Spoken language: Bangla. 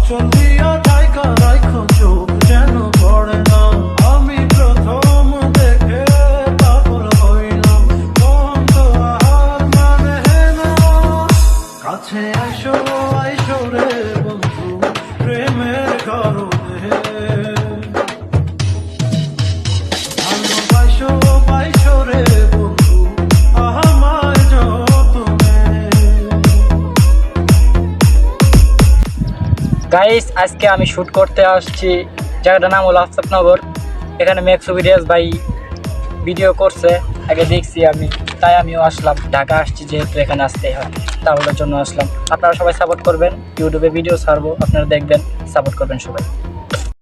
চলিয়া ঢাকা রাইখো চোখ যেন পড়ে না। আমি প্রথম দেখে পাগল হইলাম, মন তো আর মানে না। কাছে আইসো আইসো রে বন্ধু, প্রেমের কারণে ভালোবাসো পাইসো রে বন্ধু আমার যতনে। গাইস, আজকে আমি শ্যুট করতে আসছি, জায়গাটার নাম হলো আফতাবনগর। এখানে মেক্সোভিডিয়াস ভাই ভিডিও করছে, আগে দেখছি আমি, তাই আমিও আসলাম। ঢাকা আসছি যেহেতু এখানে আসতেই হয়, তাহলে জন্য আসলাম। আপনারা সবাই সাপোর্ট করবেন, ইউটিউবে ভিডিও ছাড়বো, আপনারা দেখবেন, সাপোর্ট করবেন সবাই।